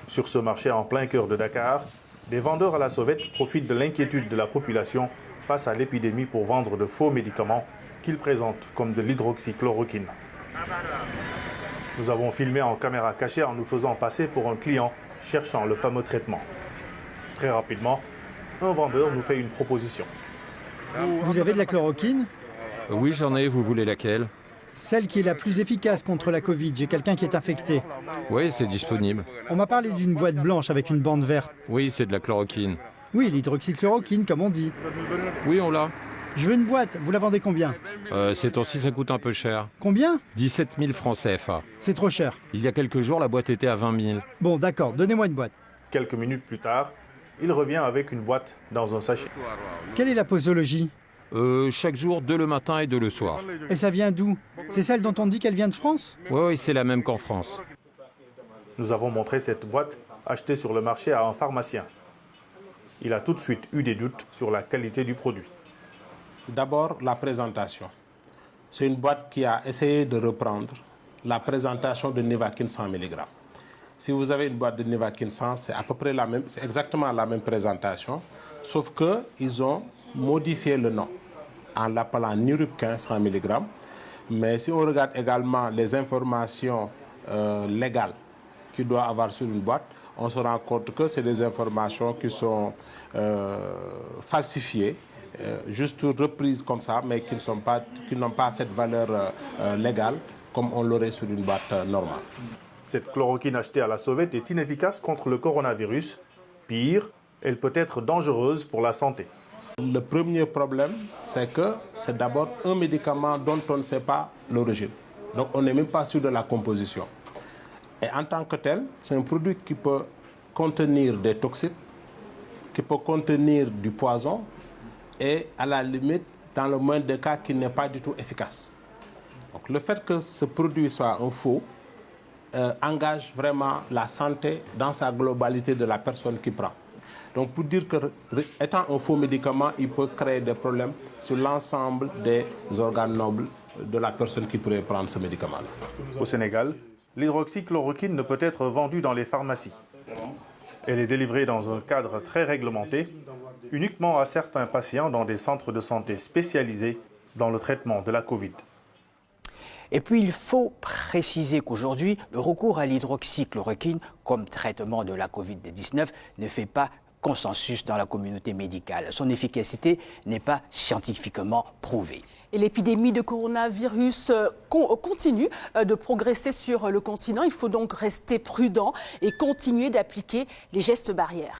Sur ce marché en plein cœur de Dakar, des vendeurs à la sauvette profitent de l'inquiétude de la population face à l'épidémie pour vendre de faux médicaments qu'ils présentent comme de l'hydroxychloroquine. Nous avons filmé en caméra cachée en nous faisant passer pour un client cherchant le fameux traitement. Très rapidement, un vendeur nous fait une proposition. Vous avez de la chloroquine? Oui, j'en ai, vous voulez laquelle? Celle qui est la plus efficace contre la Covid. J'ai quelqu'un qui est infecté. Oui, c'est disponible. On m'a parlé d'une boîte blanche avec une bande verte. Oui, c'est de la chloroquine. Oui, l'hydroxychloroquine, comme on dit. Oui, on l'a. Je veux une boîte. Vous la vendez combien? Ces temps-ci, ça coûte un peu cher. Combien? 17 000 francs CFA. C'est trop cher. Il y a quelques jours, la boîte était à 20 000. Bon, d'accord, donnez-moi une boîte. Quelques minutes plus tard, il revient avec une boîte dans un sachet. Quelle est la posologie? Chaque jour, 2 le matin et 2 le soir. Et ça vient d'où? C'est celle dont on dit qu'elle vient de France? Oui, c'est la même qu'en France. Nous avons montré cette boîte achetée sur le marché à un pharmacien. Il a tout de suite eu des doutes sur la qualité du produit. D'abord, la présentation. C'est une boîte qui a essayé de reprendre la présentation de Nevaquin 100 mg. Si vous avez une boîte de Nevaquin 100, c'est à peu près la même, c'est exactement la même présentation, sauf qu'ils ont modifié le nom en l'appelant Nirupquin 100 mg. Mais si on regarde également les informations légales qu'il doit avoir sur une boîte, on se rend compte que c'est des informations qui sont falsifiées, juste reprises comme ça, mais qui n'ont pas cette valeur légale comme on l'aurait sur une boîte normale. Cette chloroquine achetée à la sauvette est inefficace contre le coronavirus. Pire, elle peut être dangereuse pour la santé. Le premier problème, c'est que c'est d'abord un médicament dont on ne sait pas l'origine. Donc on n'est même pas sûr de la composition. Et en tant que tel, c'est un produit qui peut contenir des toxiques, qui peut contenir du poison et à la limite, dans le moindre des cas, qui n'est pas du tout efficace. Donc le fait que ce produit soit un faux engage vraiment la santé dans sa globalité de la personne qui prend. Donc pour dire que étant un faux médicament, il peut créer des problèmes sur l'ensemble des organes nobles de la personne qui pourrait prendre ce médicament-là. Au Sénégal, l'hydroxychloroquine ne peut être vendue dans les pharmacies. Elle est délivrée dans un cadre très réglementé, uniquement à certains patients dans des centres de santé spécialisés dans le traitement de la Covid. Et puis, il faut préciser qu'aujourd'hui, le recours à l'hydroxychloroquine comme traitement de la Covid-19 ne fait pas consensus dans la communauté médicale. Son efficacité n'est pas scientifiquement prouvée. Et l'épidémie de coronavirus continue de progresser sur le continent. Il faut donc rester prudent et continuer d'appliquer les gestes barrières.